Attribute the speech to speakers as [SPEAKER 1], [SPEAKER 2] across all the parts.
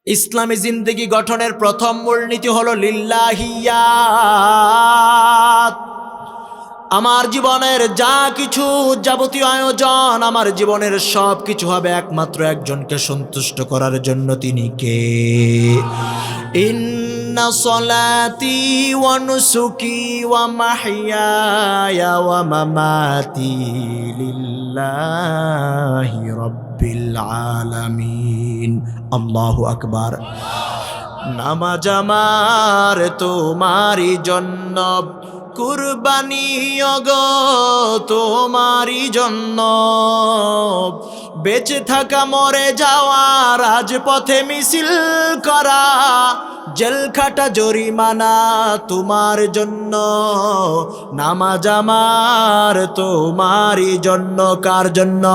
[SPEAKER 1] ইসলামী জিন্দেগি গঠনের প্রথম মূলনীতি হলো লিল্লাহিয়াত। আমার জীবনের যা কিছু যাবতীয় আয়োজন, আমার জীবনের সব কিছু হবে একমাত্র একজনকে সন্তুষ্ট করার জন্য। তিনি কে? ইন্না সলাতি ওয়া নুসুকি ওয়া মাহইয়ায়া ওয়া মামাতি লিল্লাহি রাব্বিল আলামিন। আল্লাহু আকবার। নামাজ আমার তোমারই জন্য, কুরবানি ওগো তোমারই জন্য, বেঁচে থাকা মরে যাওয়া, রাজপথে মিছিল করা, জেল খাটা জরিমানা তোমার জন্য। নামাজ আমার তোমারই জন্য। কার জন্য?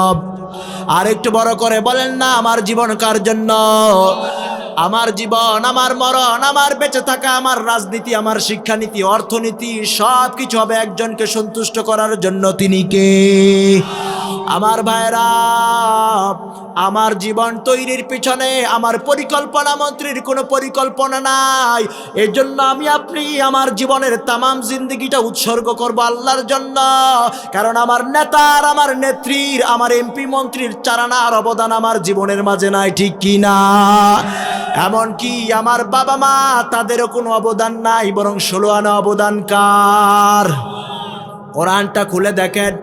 [SPEAKER 1] আর একটু বড় করে বলেন না, আমার জীবন কার জন্য? আমার জীবন, আমার মরণ, আমার বেঁচে থাকা, আমার রাজনীতি, আমার শিক্ষানীতি, অর্থনীতি সব কিছু হবে একজনকে সন্তুষ্ট করার জন্য। তিনি কে? আমার ভাইরা, আমার জীবন তৈরির পিছনে আমার পরিকল্পনা মন্ত্রীর কোনো পরিকল্পনা নাই। এর জন্য আমি আপনি আমার জীবনের তামাম জিন্দগিটা উৎসর্গ করব আল্লাহর জন্য। কারণ আমার নেতার, আমার নেত্রীর, আমার এমপি মন্ত্রীর চারানার অবদান আমার জীবনের মাঝে নাই, ঠিক কি না? এমনকি আমার বাবা মা, তাদেরও কোনো অবদান নাই, বরং 16 আনা অবদান কার? কোরআনটা খুলে দেখেন,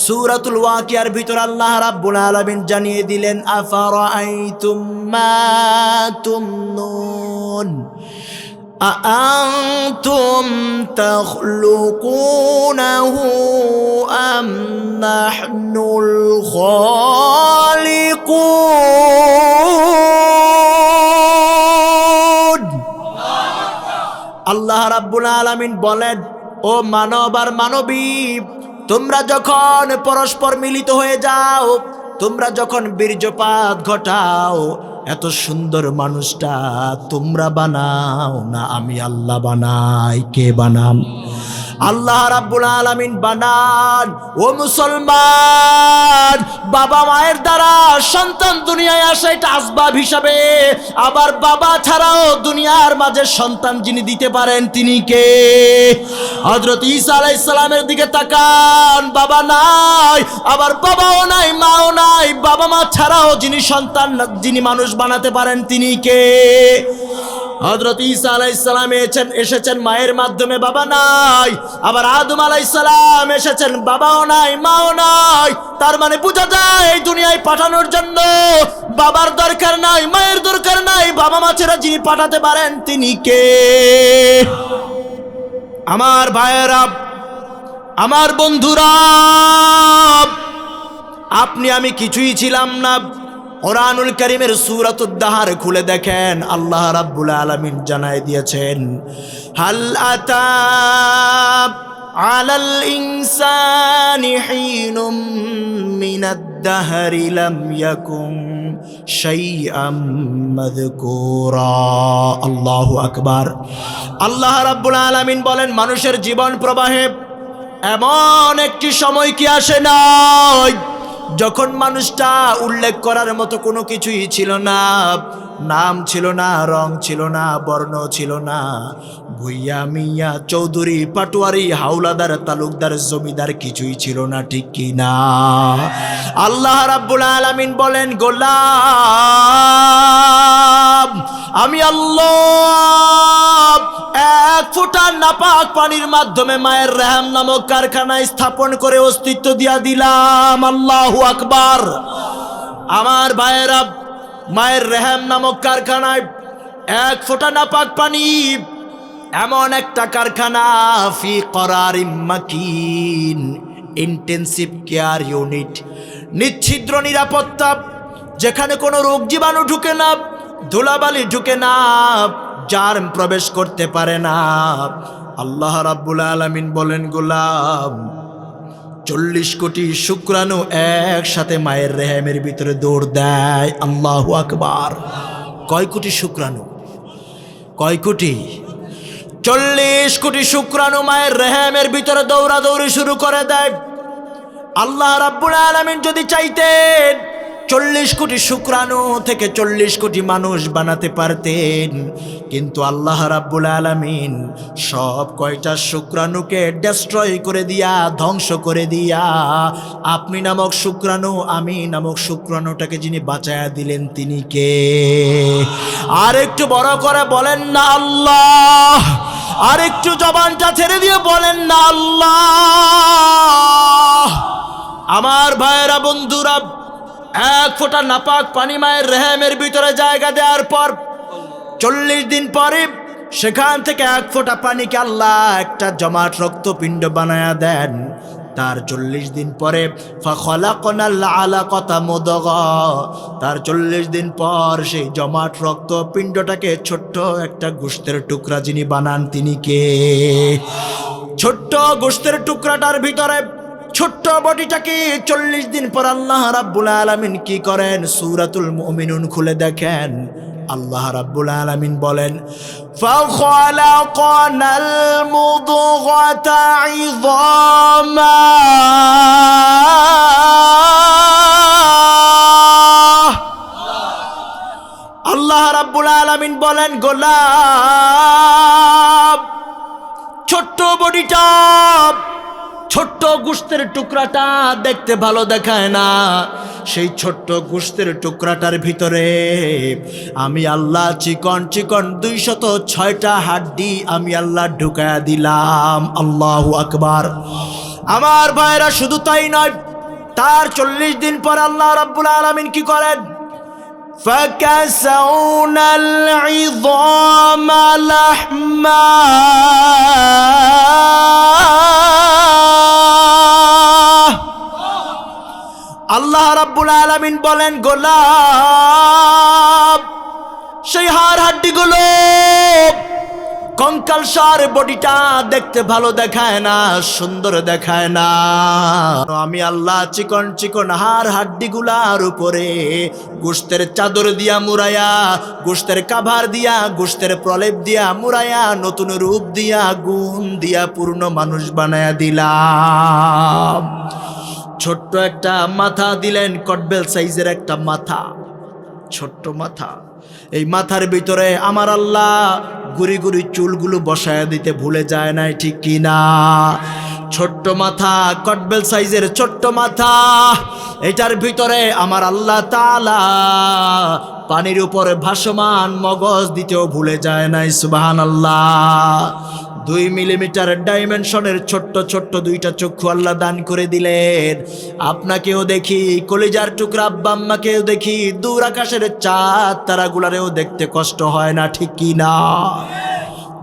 [SPEAKER 1] সূরাতুল ওয়াকিয়ার ভিতর আল্লাহ রাব্বুল আলামিন জানিয়ে দিলেন, আফারাআইতুম মা তুমনুন আআনতুম তাখলুকুনাহু আম নাহনুল খালিকুন। আল্লাহ রাব্বুল আলামিন বলেন, ও মানব আর মানবী, তোমরা যখন পরস্পর মিলিত হয়ে যাও, তোমরা যখন বীর্যপাত ঘটাও, এত সুন্দর মানুষটা তোমরা বানাও না, আমি আল্লাহ বানাই। কে বানান? আল্লাহ রাব্বুল আলামিন বানান। ও মুসলমান, বাবা মায়ের দ্বারা সন্তান দুনিয়ায় আসে, এটা আসবাব হিসাবে। আবার বাবা ছাড়াও দুনিয়ার মাঝে সন্তান যিনি দিতে পারেন, তিনি কে? হযরত ঈসা আলাইহিস সালামের দিকে তাকান, বাবা নাই, আবার বাবাও নাই, মাও নাই। বাবা মা ছাড়াও যিনি সন্তান, যিনি মানুষ বানাতে পারেন, তিনি কে? হযরত ঈসা আলাইহিস সালাম এসেছেন মায়ের মাধ্যমে, বাবা নাই। আবার আদম আলাইহিস সালাম এসেছেন, বাবাও নাই, মাও নাই। তার মানে বোঝা যায় এই দুনিয়ায় পাঠানোর জন্য বাবার দরকার নাই, মায়ের দরকার নাই। বাবা মা ছাড়া যিনি পাঠাতে পারেন, তিনি কে? আমার ভাইয়েরা, আমার বন্ধুরা, আপনি আমি কিছুই ছিলাম না। কোরআনুল কারীমের সূরাতুদ দাহর খুলে দেখেন, আল্লাহ রাব্বুল আলামিন জানায় দিয়েছেন, হাল আতা আলাল ইনসানি হিনুম মিনাদ দাহরি লাম ইয়াকুম শাইআম মাযকুরা। আল্লাহু আকবার। আল্লাহ রাব্বুল আলামিন বলেন, মানুষের জীবন প্রবাহে এমন একটি সময় কি আসে নাই যখন মানুষটা উল্লেখ করার মতো কোনো কিছুই ছিল না। নাম ছিল না, রং ছিল না, বর্ণ ছিল না, ভুইয়া মিয়া চৌধুরী পাটোয়ারি হাওলাদার তালুকদার জমিদার কিছুই ছিল না, ঠিক কি না? আল্লাহ রাব্বুল আলামিন বলেন, গোলাম, আমি আল্লাহ এক ফোঁটা নাপাক পানির মাধ্যমে মায়ের রেহম নামক কারখানায় স্থাপন করে অস্তিত্ব দিয়া দিলাম। আল্লাহু আকবার। আমার ভাইয়েরা, মায়ের রেহম নামক কারখানায় এক ফোঁটা নাপাক পানি, এমন একটা কারখানা, ফি করারিম মাকিন, ইন্টেন্সিভ কেয়ার ইউনিট, নিচ্ছিদ্র নিরাপত্তা, যেখানে কোনো রোগ জীবাণু ঢুকে না, ধুলাবালি ঢুকে না, জার্ম প্রবেশ করতে পারে না। আল্লাহ রাব্বুল আলামিন বলেন, গোলাম, 40 কোটি শুক্রাণু একসাথে মায়ের রেহেমের ভিতরে দৌড় দেয়। আল্লাহু আকবার। কয় কোটি শুক্রাণু? কয় কোটি? 40 কোটি শুক্রাণু মায়ের রেহেমের ভিতরে দৌড়াদৌড়ি শুরু করে দেয়। আল্লাহ রাব্বুল আলামিন যদি চাইতেন 40 কোটি শুক্রাণু থেকে 40 কোটি মানুষ বানাতে পারতেন, কিন্তু আল্লাহ রাব্বুল আলামিন সব কয়টা শুক্রাণুকে ডেস্ট্রয় করে দিয়া, ধ্বংস করে দিয়া, আপনি নামক শুক্রাণু, আমি নামক শুক্রাণুটাকে যিনি বাঁচায়া দিলেন তিনি কে? আর একটু বড় করে বলেন না আল্লাহ। আর একটু জবানটা ছেড়ে দিয়ে বলেন না আল্লাহ। আমার ভাইয়েরা, বন্ধুরা, এক ফোঁটা নাপাক পানি মায়ের রেহেমের ভিতরে জায়গা দেওয়ার পর 40 দিন পরে সেখান থেকে এক ফোঁটা পানিকে আল্লাহ একটা জমাট রক্তপিণ্ড বানায়া দেন। তার 40 দিন পরে ফাখলাকনাল আলাকাতা মুদগা, তার 40 দিন পর সেই জমাট রক্তপিণ্ডটাকে ছোট্ট একটা গোশতের টুকরা যিনি বানান তিনি কে? ছোট্ট গোশতের টুকরাটার ভিতরে ছোট্ট বডিটাকে 40 দিন পর আল্লাহ রাব্বুল আলামিন কি করেন? সূরাতুল মুমিনুন খুলে দেখেন, আল্লাহ রাব্বুল আলামিন বলেন, ফাখলাকনাল মুদগাতা ইযামা, আল্লাহ রাব্বুল আলামিন বলেন, গোলাম ছোট্ট বডিটা, ছোট্ট গোশতের টুকরাটা দেখতে ভালো দেখায় না, সেই ছোট্ট গোশতের টুকরাটার ভিতরে আমি আল্লাহ চিকন চিকন 206টা হাড্ডি আমি আল্লাহ ঢুকায়া দিলাম। আল্লাহু আকবার। আমার ভাইরা, শুধু তাই নয়, তার 40 দিন পর আল্লাহ রাব্বুল আলামিন কি করেন? فكسونا العظام لحما আল্লাহ রাব্বুল আলামিন বলেন, গোলাম সেই হাড় হাড্ডিগুলো, কঙ্কাল সার বডিটা দেখতে ভালো দেখায় না, সুন্দর দেখায় না, আমি আল্লাহ চিকন চিকন হাড় হাড্ডিগুলার উপরে গোশতের চাদর দিয়া মুড়ায়া, গোশতের কাভার দিয়া, গোশতের প্রলেপ দিয়া মুড়ায়া, নতুন রূপ দিয়া, গুণ দিয়া পূর্ণ মানুষ বানায়া দিলাম। ছোট্ট একটা মাথা দিলেন, কটবেল সাইজের একটা মাথা, ছোট্ট মাথা। এই মাথার ভিতরে আমার আল্লাহ গুড়ি গুড়ি চুলগুলো বসায়া দিতে ভুলে যায় নাই, ঠিক কি না? ছোট্ট মাথা, কটবেল সাইজের ছোট্ট মাথা, এটার ভিতরে আমার আল্লাহ তাআলা পানির উপরে ভাসমান মগজ দিতেও ভুলে যায় নাই। সুবহানাল্লাহ। 2 মিলিমিটার ডাইমেনশনের ছোট্ট ছোট্ট 2টা চক্ষু আল্লাহ দান করে দিলেন। আপনাকেও দেখি, কলিজার টুকরা আব্বা আম্মাকেও দেখি, দূর আকাশের চাঁদ তারাগুলারেও দেখতে কষ্ট হয় না, ঠিক কি না?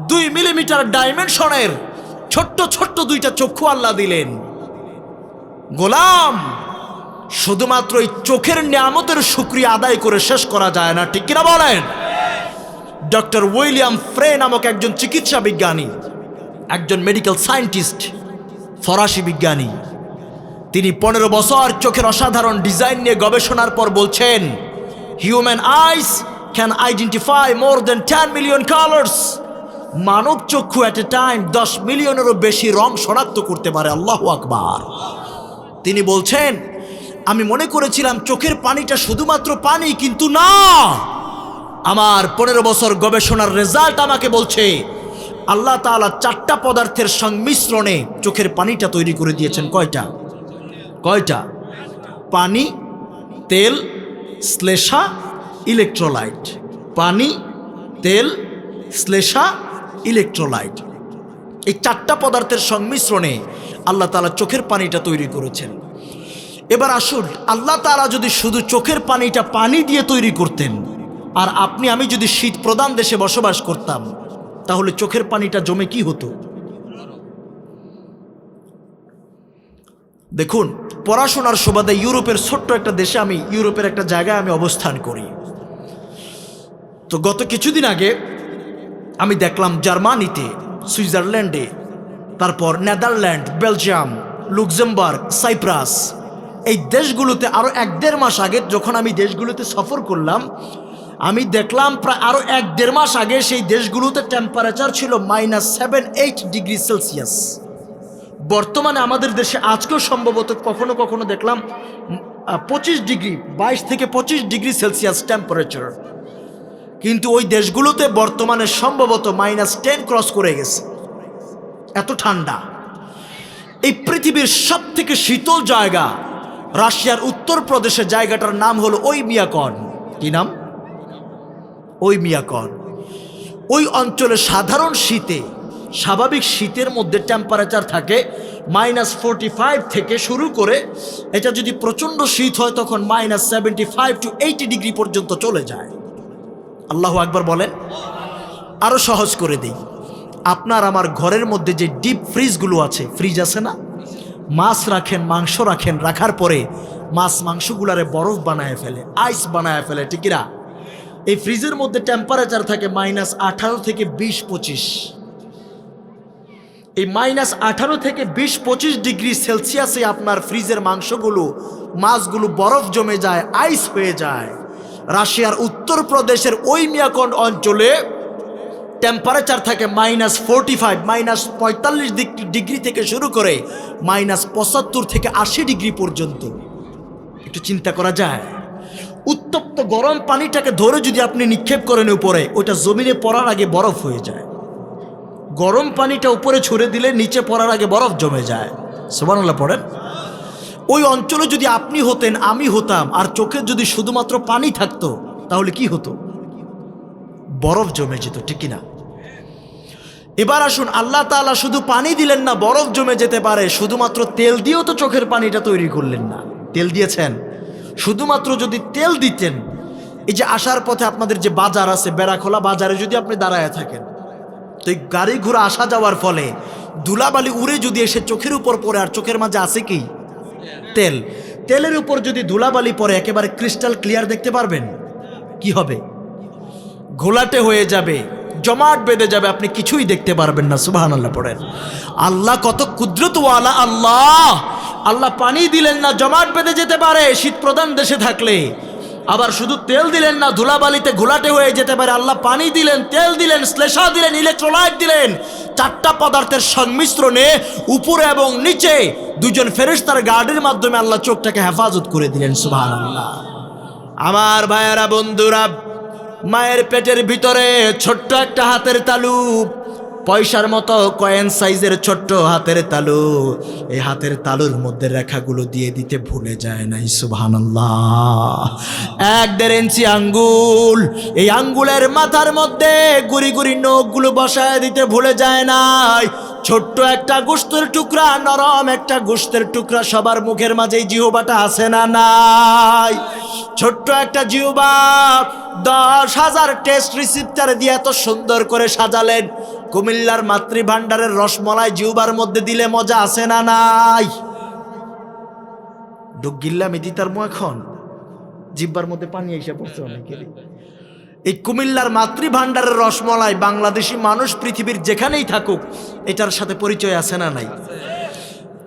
[SPEAKER 1] 2 মিলিমিটার ডাইমেনশনের ছোট্ট ছোট্ট 2টা চক্ষু আল্লাহ দিলেন। গোলাম, শুধুমাত্র এই চোখের নিয়ামতের শুকরিয়া আদায় করে শেষ করা যায় না, ঠিক কিনা বলেন? ডক্টর উইলিয়াম ফ্রে নামক একজন চিকিৎসা বিজ্ঞানী, একজন মেডিকেল সায়েন্টিস্ট, ফরাসি বিজ্ঞানী, তিনি 15 বছর চোখের অসাধারণ ডিজাইন নিয়ে গবেষণার পর বলছেন, human eyes can identify more than 10 million colours. মানব চক্ষু এট এ টাইম 10 মিলিয়নেরও বেশি রং শনাক্ত করতে পারে। আল্লাহু আকবার। তিনি বলছেন, আমি মনে করেছিলাম চোখের পানিটা শুধুমাত্র পানি, কিন্তু না, আমার 15 বছর গবেষণার রেজাল্ট আমাকে বলছে আল্লাহ তাআলা 4টা পদার্থের সংমিশ্রণে চোখের পানিটা তৈরি করে দিয়েছেন। কয়টা? পানি, তেল, শ্লেষা, ইলেকট্রোলাইট। পানি, তেল, শ্লেষা, ইলেকট্রোলাইট, এই 4টা পদার্থের সংমিশ্রণে আল্লাহ তাআলা চোখের পানিটা তৈরি করেছেন। এবার আসুন, আল্লাহ তাআলা যদি শুধু চোখের পানিটা পানি দিয়ে তৈরি করতেন, আর আপনি আমি যদি শীত প্রধান দেশে বসবাস করতাম, তাহলে চোখের পানিটা জমে কি হতো? দেখুন, পড়াশোনার সুবাদে ইউরোপের ছোট্ট একটা দেশে, আমি ইউরোপের একটা জায়গায় আমি অবস্থান করি। তো গত কিছুদিন আগে আমি দেখলাম জার্মানিতে, সুইজারল্যান্ডে, তারপর নেদারল্যান্ড, বেলজিয়াম, লুক্সেমবার্গ, সাইপ্রাস, এই দেশগুলোতে আরও 1-1.5 মাস আগে যখন আমি দেশগুলোতে সফর করলাম, আমি দেখলাম প্রায় আরও 1-1.5 মাস আগে সেই দেশগুলোতে টেম্পারেচার ছিল -7-8 ডিগ্রি সেলসিয়াস। বর্তমানে আমাদের দেশে আজকেও সম্ভবত কখনো কখনো দেখলাম 25 ডিগ্রি, 22 থেকে 25 ডিগ্রি সেলসিয়াস টেম্পারেচার। কিন্তু ওই দেশগুলোতে বর্তমানে সম্ভবত -10 ক্রস করে গেছে, এত ঠান্ডা। এই পৃথিবীর সব থেকে শীতল জায়গা রাশিয়ার উত্তরপ্রদেশের জায়গাটার নাম হলো ওইমিয়াকন। কি নাম? ওইমিয়াকন। ওই অঞ্চলে সাধারণ শীতে, স্বাভাবিক শীতের মধ্যে টেম্পারেচার থাকে -45 থেকে শুরু করে, এটা যদি প্রচণ্ড শীত হয় তখন -75 to 80 ডিগ্রি পর্যন্ত চলে যায়। আল্লাহু আকবার বলেন। আরো সহজ করে দিই, আপনার আমার ঘরের মধ্যে যে ডিপ ফ্রিজগুলো আছে, ফ্রিজ আছে না, মাছ রাখেন, মাংস রাখেন, রাখার পরে মাছ মাংসগুলারে বরফ বানায় ফেলে, আইস বানায় ফেলে, ঠিক না? এই ফ্রিজের মধ্যে টেম্পারেচার থাকে -18 থেকে 20-25। এই -18 থেকে 20-25 ডিগ্রি সেলসিয়াসে আপনার ফ্রিজের মাংসগুলো, মাছগুলো বরফ জমে যায়, আইস হয়ে যায়। রাশিয়ার উত্তরপ্রদেশের ওইমিয়াকন অঞ্চলে টেম্পারেচার থাকে -45, -45 ডিগ্রি থেকে শুরু করে -75 থেকে 80 ডিগ্রি পর্যন্ত। একটু চিন্তা করা যায়, উত্তপ্ত গরম পানিটাকে ধরে যদি আপনি নিক্ষেপ করেন উপরে, ওটা জমিনে পড়ার আগে বরফ হয়ে যায়। গরম পানিটা উপরে ছুড়ে দিলে নিচে পড়ার আগে বরফ জমে যায়। সুবহানাল্লাহ পড়েন। ওই অঞ্চলে যদি আপনি হতেন, আমি হতাম, আর চোখে যদি শুধুমাত্র পানি থাকতো, তাহলে কি হতো? বরফ জমে যেত, ঠিক না? এবার আসুন, আল্লাহ তাআলা শুধু পানি দিলেন না, বরফ জমে যেতে পারে, শুধুমাত্র তেল দিয়েও তো চোখের পানিটা তৈরি করলেন না। তেল দিয়েছেন, শুধুমাত্র যদি তেল দিতেন, এই যে আসার পথে আপনাদের যে বাজার আছে, বেড়াখোলা বাজারে যদি আপনি দাঁড়ায় থাকেন, তো এই গাড়ি ঘোড়া আসা যাওয়ার ফলে ধুলাবালি উড়ে যদি এসে চোখের উপর পড়ে, আর চোখের মাঝে আছে কি? তেল। তেলের উপর যদি ধুলাবালি পড়ে, একেবারে ক্রিস্টাল ক্লিয়ার দেখতে পারবেন? কি হবে? ঘোলাটে হয়ে যাবে, জমাট বেঁধে যাবে, আপনি কিছুই দেখতে পারবেন না। সুবহানাল্লাহ পড়েন। আল্লাহ কত কুদরতওয়ালা আল্লাহ! আল্লাহ পানি দিলেন না, জমাট বেঁধে যেতে পারে শীত প্রধান দেশে থাকলে। আবার শুধু তেল দিলেন না, ধুলাবালিতে ঘোলাটে হয়ে যেতে পারে। আল্লাহ পানি দিলেন, তেল দিলেন, শ্লেষা দিলেন, ইলেকট্রোলাইট দিলেন। 4টা পদার্থের সংমিশ্রণে উপরে এবং নিচে 2জন ফেরেশতার গার্ডের মাধ্যমে আল্লাহ চোখটাকে হেফাজত করে দিলেন। সুবহানাল্লাহ। আমার ভাইয়েরা, বন্ধুরা, মায়ের পেটের ভিতরে ছোট্ট একটা হাতের তালু, পয়সার মতো কয়েন সাইজের ছোট্ট হাতের তালু, এই হাতের তালুর মধ্যে রেখাগুলো দিয়ে দিতে ভুলে যায় নাই। সুবহানাল্লাহ। 1-1.5 ইঞ্চি আঙ্গুল, এই আঙ্গুলের মাথার মধ্যে গুড়ি গুড়ি নখগুলো বসায় দিতে ভুলে যায় নাই। ছোট্ট একটা গোশতের টুকরা, নরম একটা গোশতের টুকরা, সবার মুখের মাঝে জিহ্বাটা আছে না নাই? ছোট্ট একটা জিহ্বা 10,000 টেস্ট রিসিপ্টার দিয়ে এত সুন্দর করে সাজালেন। কুমিল্লার মাতৃভান্ডারের রসমলাই জিহ্বার মধ্যে দিলে মজা আছে না নাই? ডুক গিল্লাম ইদিতার মু এখন জিহ্বার মধ্যে পানি এসে পড়ছে অনেকেরই। এই কুমিল্লার মাতৃভান্ডারের রসমলাই বাংলাদেশি মানুষ পৃথিবীর যেখানেই থাকুক, এটার সাথে পরিচয় আছে না নাই?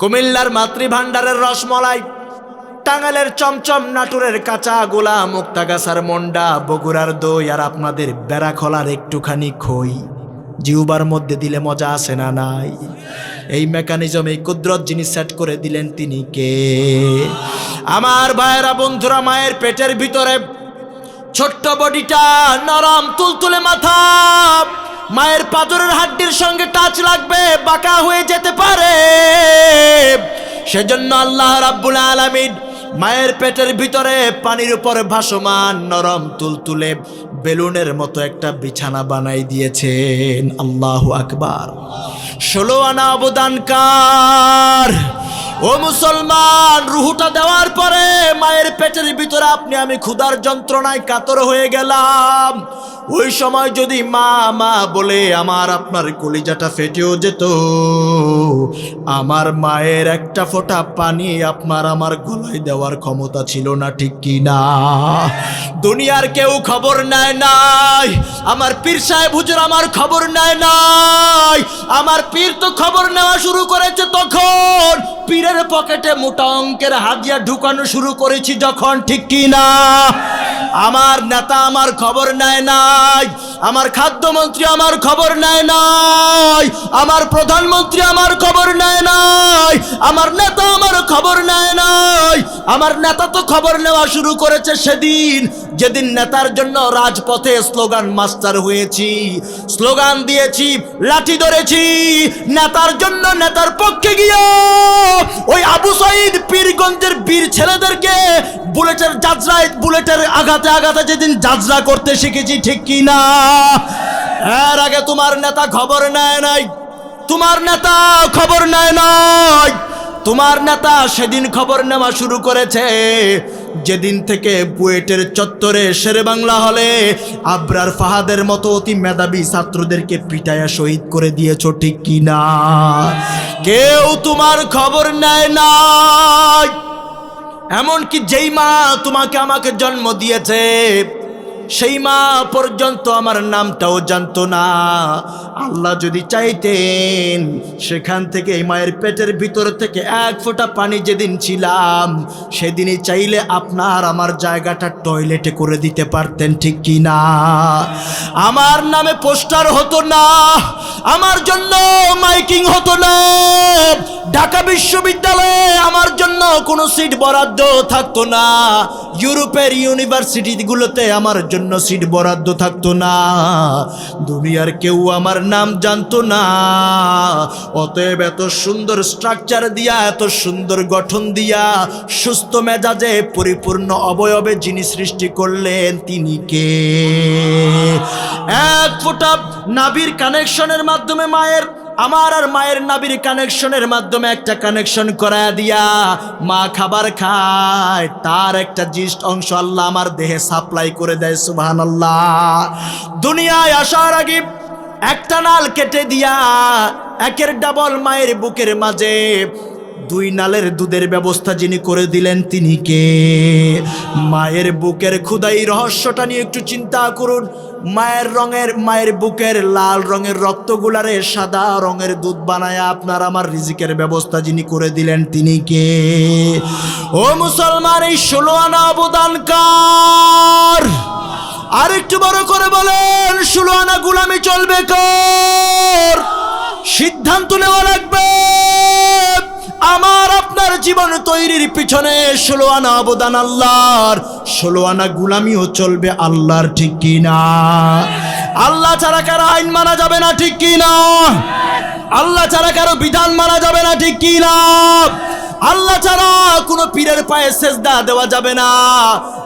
[SPEAKER 1] কুমিল্লার মাতৃভান্ডারের রসমলাই, টাঙ্গাইলের চমচম, নাটোরের কাঁচা গোলা, মুক্তাগাছার মন্ডা, বগুড়ার দই, আর আপনাদের বেড়াখলার একটুখানি খই জিহ্বার মধ্যে দিলে মজা আছে না নাই? এই মেকানিজম, এই কুদরত যিনি সেট করে দিলেন, তিনি কে? আমার ভাইয়েরা, বন্ধুরা, মায়ের পেটের ভিতরে ছোট্ট বডিটা, নরম তুলতুলে মাথা, মায়ের পাঁজরের হাড্ডির সঙ্গে টাচ লাগবে, বাঁকা হয়ে যেতে পারে। সেজন্য আল্লাহ রাব্বুল আলামিন মায়ের পেটের ভিতরে পানির উপরে ভাসমান নরম তুলতুলে বেলুনের মতো একটা বিছানা বানাই দিয়েছেন। আল্লাহু আকবার। 16 আনা অবদানকার ও মুসলমান, রুহুটা দেওয়ার পরে মায়ের পেটের ভিতরে আপনি আমি ক্ষুধার যন্ত্রণায় কাতর হয়ে গেলাম। ওই সময় যদি মা মা বলে আমার আপনার কলিজাটা ফেটেও যেত। আমার মায়ের একটা ফোঁটা পানি আপনার আমার গলায় দেওয়ার ক্ষমতা ছিল না, ঠিক কি না? দুনিয়ার কেউ খবর নেয় নাই, আমার পীর সাহেব হুজুর আমার খবর নেয় নাই। আমার পীর তো খবর নেওয়া শুরু করেছে তখন পীরের পকেটে মোটা অঙ্কের হাদিয়া ঢুকানো শুরু করেছি যখন, ঠিক কি না? আমার নেতা আমার খবর নেয় নাই, আমার খাদ্যমন্ত্রী আমার খবর নেয় নাই, আমার প্রধানমন্ত্রী আমার খবর নেয় নাই, আমার নেতা আমার খবর নেয় নাই। আমার নেতা তো খবর নেওয়া শুরু করেছে সেদিন যেদিন নেতার জন্য রাজপথে স্লোগান মাস্টার হয়েছি, স্লোগান দিয়েছি, লাঠি ধরেছি নেতার জন্য। নেতার পক্ষে গিয়ে ওই আবু সাইদ পীরগঞ্জের বীর ছেলেদেরকে বুলেটের জাজরায়, বুলেটের আঘাতে আঘাতে যেদিন জাজরা করতে শিখেছি, ঠিক কি না? এর আগে তোমার নেতা খবর নেয় নাই, তোমার নেতা খবর নেয় নাই। তোমার নেতা সেদিন খবর নেওয়া শুরু করেছে যেদিন থেকে বুয়েটের চত্বরে শেরে বাংলা হলে আবরার ফাহাদের মতো অতি মেধাবী ছাত্রদেরকে পিটায়া শহীদ করে দিয়েছো, ঠিক কি না? কেউ তোমার খবর নেয় নাই। এমনকি যেই মা তোমাকে আমাকে জন্ম দিয়েছে সেই মা পর্যন্ত আমার নামটাও জানতো না। আল্লাহ যদি চাইতেন সেখান থেকে এই মায়ের পেটের ভিতর থেকে এক ফোঁটা পানি যেদিন ছিলাম সেদিনই চাইলে আপনার আমার জায়গাটা টয়লেটে করে দিতে পারতেন, ঠিক কি না? আমার নামে পোস্টার হতো না, আমার জন্য মাইকিং হতো না, ঢাকা বিশ্ববিদ্যালয়ে আমার জন্য কোনো সিট বরাদ্দ থাকতো না, ইউরোপের ইউনিভার্সিটিগুলোতে আমার জন্য সিট বরাদ্দ থাকতো না, দুনিয়ার কেউ আমার নাম জানতো না। অতএব এত সুন্দর স্ট্রাকচার দিয়া, এত সুন্দর গঠন দিয়া, সুস্থ মেজাজে পরিপূর্ণ অবয়বে যিনি সৃষ্টি করলেন তিনি কে? এক ফোঁটা নাভির কানেকশনের মাধ্যমে মায়ের, আমার আর মায়ের নাভির কানেকশনের মাধ্যমে একটা কানেকশন করা দিয়া মা খাবার খায়, তার একটা জিস্ট অংশ আল্লাহ আমার দেহে সাপ্লাই করে দেয়। সুবহানাল্লাহ। দুনিয়ায় আসার আগে একটা নাল কেটে দিয়া একের ডাবল মায়ের বুকের মাঝে 2 নালের দুধের ব্যবস্থা যিনি করে দিলেন তিনি কে? মায়ের বুকের খুদাই রহস্যটা নিয়ে একটু চিন্তা করুন। মায়ের বুকের লাল রঙের রক্তগুলারে সাদা রঙের দুধ বানায় আপনার আমার রিজিকের ব্যবস্থা যিনি করে দিলেন তিনি কে? ও মুসলমান, এই 16 আনা অবদানকার। আর একটু বড় করে বলেন, 16 আনা গোলামি চলবে কার? সিদ্ধান্ত নেওয়া লাগবে। আমার আপনার জীবন তৈরির পিছনে 16 আনা অবদান আল্লাহর, 16 আনা গুলামিও চলবে আল্লাহর, ঠিক কি না? আল্লাহ ছাড়া কারো আইন মানা যাবে না, ঠিক কি না? আল্লাহ ছাড়া কারো বিধান মানা যাবে না, ঠিক কি না? আল্লাহ ছাড়া কোনো পীরের পায়ে সেজদা দেওয়া যাবে না।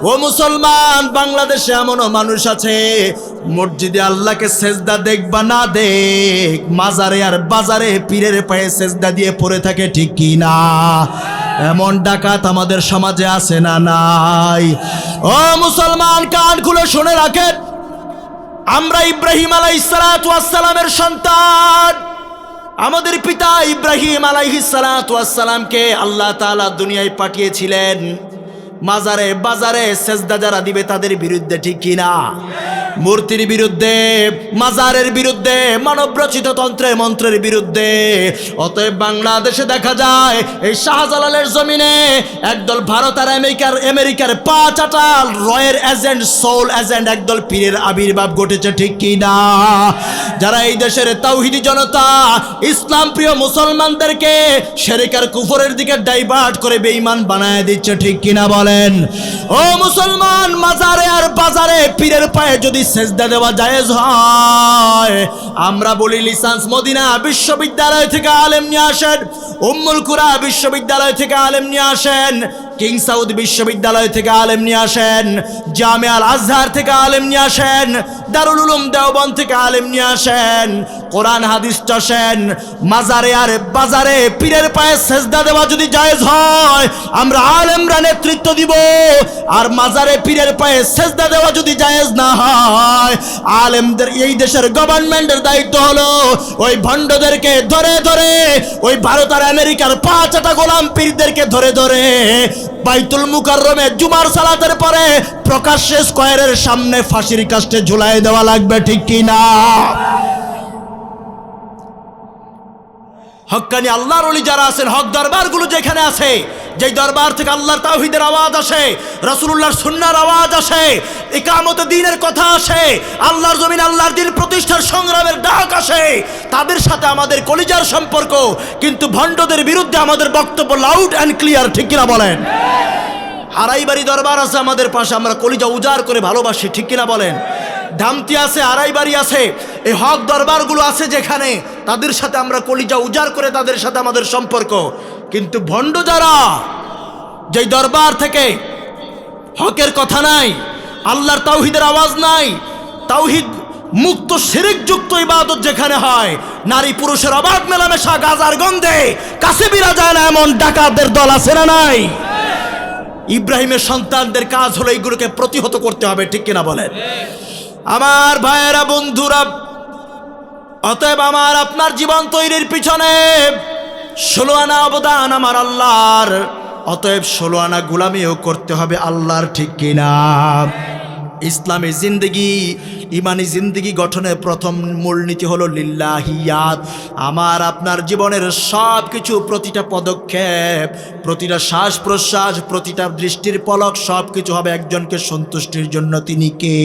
[SPEAKER 1] ও মুসলমান, বাংলাদেশে এমনও মানুষ আছে মসজিদে আল্লাহকে সেজদা দেখবা না দেখ, মাজারে আর বাজারে পীরের পায়ে সেজদা দিয়ে পড়ে থাকে, ঠিক কি না? এমন ডাকাত আমাদের সমাজে আছে না নাই? ও মুসলমান, কান খুলে শুনে রাখেন, আমরা ইব্রাহিম আলাইহিসসালামের সন্তান। আমাদের পিতা ইব্রাহিম আলাইহিসসালামকে আল্লাহ তাআলা দুনিয়ায় পাঠিয়েছিলেন মাজারে বাজারে সেজদা যারা দিবে তাদের বিরুদ্ধে, ঠিক কিনা? মূর্তির বিরুদ্ধে, মাজারের বিরুদ্ধে, মানবরচিত তন্ত্রে মন্ত্রের বিরুদ্ধে। অতএব বাংলাদেশে দেখা যায় এই শাহজালালের জমিনে একদল ভারত আর আমেরিকার পা চাটাল রয়ের এজেন্ট, সোল এজেন্ট, একদল পীরের আবির্ভাব ঘটেছে, ঠিক কিনা? যারা এই দেশের তাওহীদি জনতা ইসলাম প্রিয় মুসলমানদেরকে শিরক আর কুফরের দিকে ডাইভার্ট করে বেঈমান বানায় দিচ্ছে, ঠিক কিনা বলেন? ও মুসলমান, মাজারে আর বাজারে পীরের পায়ে যদি সেজদা দেওয়া জায়েজ হয়, আমরা বলি লিসান্স মদিনা বিশ্ববিদ্যালয় থেকে আলেম নিয়ে আসেন, উম্মুল কুরা বিশ্ববিদ্যালয় থেকে আলেম নিয়ে আসেন, কিং সাউদ বিশ্ববিদ্যালয় থেকে আলেম নিয়ে আসেন, জামিয়া আল আজহার থেকে আলেম নিয়ে আসেন, দারুল উলুম দেওবন্দ থেকে আলেম নিয়ে আসেন, কোরআন হাদিস চাষেন, মাজারে আর বাজারে পীরের পায়ে সেজদা দেওয়া যদি জায়েজ হয় আমরা আলেমরা নেতৃত্ব দিব। আর মাজারে পীরের পায়ে সেজদা দেওয়া যদি জায়েজ না হয়, আলেমদের, এই দেশের গভর্নমেন্টের দায়িত্ব হলো ওই ভণ্ডদেরকে ধরে ধরে, ওই ভারত আর আমেরিকার পা চাটা গোলাম পীরদেরকে ধরে ধরে বাইতুল মুকাররমে জুমার সালাতের পরে প্রকাশ্যে স্কয়ারের সামনে ফাঁসির কাস্টে ঝুলাই দেওয়া লাগবে, ঠিক কি না? হক্কানি আল্লাহর ওলি যারা আছেন, হক দরবারগুলো যেখানে আছে, যেই দরবার থেকে আল্লাহর তাওহীদের আওয়াজ আসে, রাসূলুল্লাহর সুন্নাহর আওয়াজ আসে, ইকামতে দ্বীনের কথা আসে, আল্লাহর জমিন আল্লাহর দ্বীন প্রতিষ্ঠার সংগ্রামের ডাক আসে, তাদের সাথে আমাদের কলিজার সম্পর্ক। কিন্তু ভণ্ডদের বিরুদ্ধে আমাদের বক্তব্য লাউড অ্যান্ড ক্লিয়ার, ঠিক কিনা বলেন? আড়াইবাড়ি দরবার আছে আমাদের পাশে, আমরা কলিজা উজাড় করে ভালোবাসি, ঠিক কিনা বলেন? ধামতি আছে, আড়াইবাড়ি আছে, এই হক দরবারগুলো আছে যেখানে, তাদের সাথে আমরা কলিজা উজাড় করে, তাদের সাথে আমাদের সম্পর্ক। কিন্তু ভণ্ড যারা, যেই দরবার থেকে হকের কথা নাই, আল্লাহর তাওহীদের আওয়াজ নাই, তাওহীদ মুক্ত শিরক যুক্ত ইবাদত যেখানে হয়, নারী পুরুষের অবাধ মেলামেশা, গাজার গন্ধে কাছে বিরা যায় না, এমন ডাকাতদের দল আছে না নাই? ইব্রাহিমের সন্তানদের কাজ হলো এইগুলোকে প্রতিহত করতে হবে, ঠিক কিনা বলেন? আমার ভাইয়েরা, বন্ধুরা, অতএব আমার আপনার জীবন তৈরির পিছনে 16 আনা অবদান আমার আল্লাহর। অতএব 16 আনা গোলামিও করতে হবে আল্লাহর, ঠিক কিনা? ইসলামী জিন্দগি, ইমানি জিন্দগি গঠনের প্রথম মূলনীতি হলো লিল্লাহিয়াত। আমার আপনার জীবনের সব কিছু, প্রতিটা পদক্ষেপ, প্রতিটা শ্বাস প্রশ্বাস, প্রতিটা দৃষ্টির পলক, সব কিছু হবে একজনকে সন্তুষ্টির জন্য। তিনি কে?